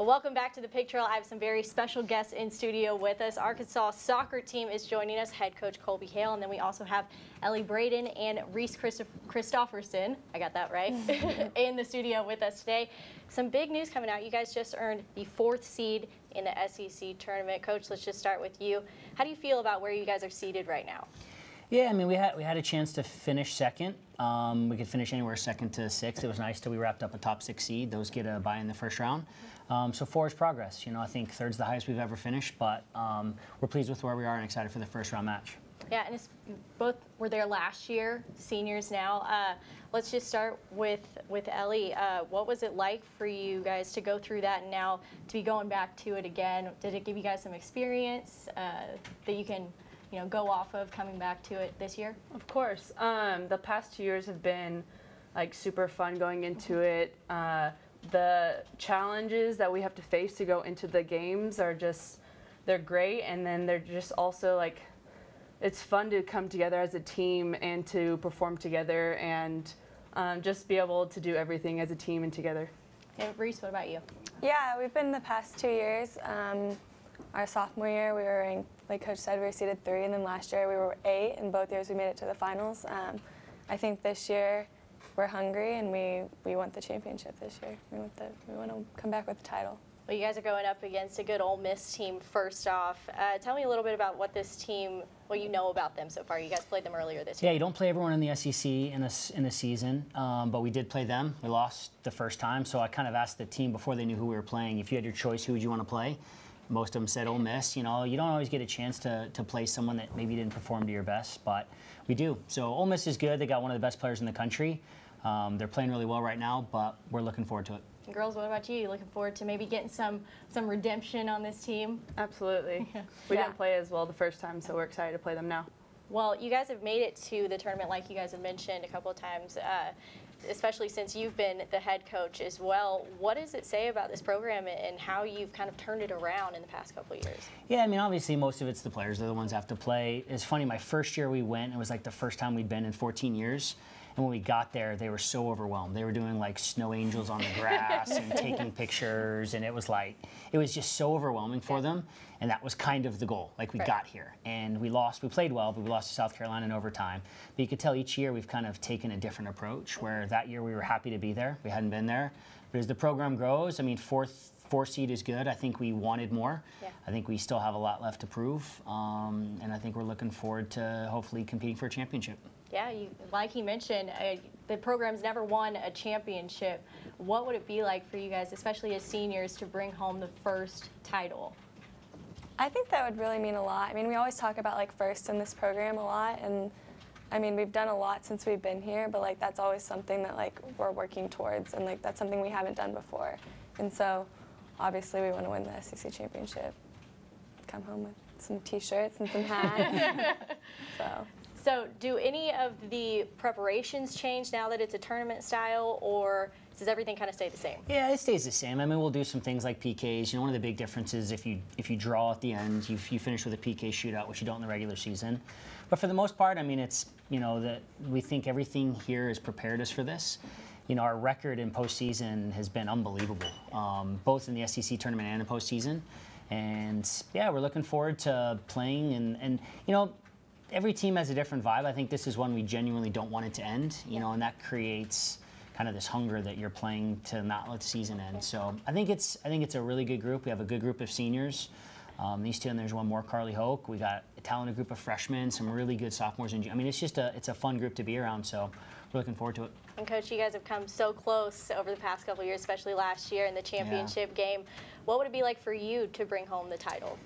Well, welcome back to the Pig Trail. I have some very special guests in studio with us. Arkansas soccer team is joining us, head coach Colby Hale, and then we also have Ellie Braden and Reese Christopherson, I got that right, in the studio with us today. Some big news coming out. You guys just earned the 4th seed in the SEC tournament. Coach, let's just start with you. How do you feel about where you guys are seated right now? Yeah, I mean, we had a chance to finish second. We could finish anywhere 2nd to 6th. It was nice till we wrapped up a top 6 seed. Those get a bye in the first round. So 4 is progress. You know, I think 3rd's the highest we've ever finished, but we're pleased with where we are and excited for the first round match. Yeah, and both were there last year, seniors now. Let's just start with Ellie. What was it like for you guys to go through that and now to be going back to it again? Did it give you guys some experience that you can go off of coming back to it this year? Of course. The past 2 years have been like super fun going into it. The challenges that we have to face to go into the games are they're great, and then they're just also like, it's fun to come together as a team and to perform together and just be able to do everything as a team and together. And Reese, what about you? Yeah, we've been the past 2 years. Our sophomore year, we were ranked, like Coach said, we were seeded 3, and then last year we were 8, and both years we made it to the finals. I think this year we're hungry, and we want the championship this year. We want to come back with the title. Well, you guys are going up against a good Ole Miss team first off. Tell me a little bit about what this team, what you know about them so far. You guys played them earlier this year. Yeah, you don't play everyone in the SEC in a season, but we did play them. We lost the first time, so I kind of asked the team before they knew who we were playing, if you had your choice, who would you want to play? Most of them said Ole Miss. You know, you don't always get a chance to play someone that maybe didn't perform to your best, but we do. So Ole Miss is good. They got one of the best players in the country. They're playing really well right now, but we're looking forward to it. And girls, what about you? You looking forward to maybe getting some redemption on this team? Absolutely. We didn't play as well the first time, so we're excited to play them now. Well, you guys have made it to the tournament, like you guys have mentioned a couple of times, especially since you've been the head coach as well. What does it say about this program and how you've kind of turned it around in the past couple of years? Yeah, I mean, obviously most of it's the players. They're the ones that have to play. It's funny, my first year we went, it was like the first time we'd been in 14 years. And when we got there, they were so overwhelmed. They were doing like snow angels on the grass and taking pictures, and it was just so overwhelming for them. And that was kind of the goal. Like, we got here, and we lost. We played well, but we lost to South Carolina in overtime. But you could tell each year we've kind of taken a different approach, where that year we were happy to be there. We hadn't been there. But as the program grows, I mean, 4 seed is good. I think we wanted more. Yeah. I think we still have a lot left to prove. And I think we're looking forward to hopefully competing for a championship. Yeah, like he mentioned, the program's never won a championship. What would it be like for you guys, especially as seniors, to bring home the first title? I think that would really mean a lot. I mean, we always talk about like first in this program a lot, and I mean, we've done a lot since we've been here, but like that's always something that like we're working towards, and like that's something we haven't done before. And so obviously we want to win the SEC championship. Come home with some t-shirts and some hats. So do any of the preparations change now that it's a tournament style, or does everything kind of stay the same? Yeah, it stays the same. I mean, we'll do some things like PKs. You know, one of the big differences, if you draw at the end, you finish with a PK shootout, which you don't in the regular season. But for the most part, I mean, it's, you know, that we think everything here has prepared us for this. You know, our record in postseason has been unbelievable, both in the SEC tournament and in postseason. And yeah, we're looking forward to playing, and you know, every team has a different vibe. I think this is one we genuinely don't want it to end, you know, and that creates kind of this hunger that you're playing to not let the season end. So I think it's a really good group. We have a good group of seniors. These two, and there's one more, Carly Hoke. We got a talented group of freshmen, some really good sophomores. I mean, it's a fun group to be around. So we're looking forward to it. And Coach, you guys have come so close over the past couple of years, especially last year in the championship game. What would it be like for you to bring home the title?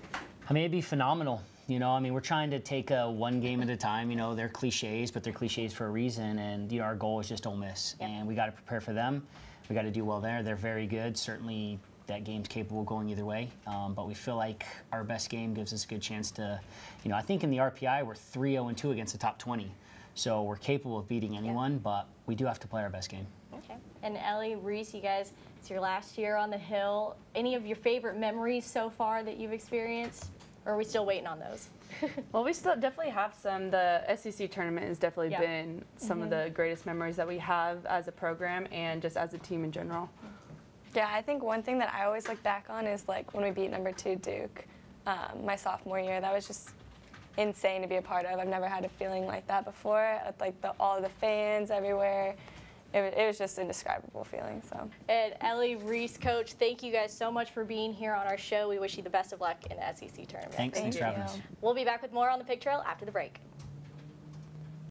I mean, it'd be phenomenal. You know, I mean, we're trying to take one game at a time. You know, they're cliches, but they're cliches for a reason. And, you know, our goal is just Ole Miss. Yep. And we got to prepare for them. We got to do well there. They're very good. Certainly, that game's capable of going either way. But we feel like our best game gives us a good chance to, you know, I think in the RPI, we're 3-0-2 against the top 20. So we're capable of beating anyone, but we do have to play our best game. Okay. And Ellie, Reese, you guys, it's your last year on the Hill. Any of your favorite memories so far that you've experienced? Or are we still waiting on those? Well, we still definitely have some. The SEC tournament has definitely been some of the greatest memories that we have as a program and just as a team in general. Yeah, I think one thing that I always look back on is like when we beat number 2 Duke my sophomore year. That was just insane to be a part of. I've never had a feeling like that before. Like all of the fans everywhere. It was just an indescribable feeling. So. And Ellie, Reese, Coach, thank you guys so much for being here on our show. We wish you the best of luck in the SEC tournament. Thanks for having us. We'll be back with more on the Pig Trail after the break.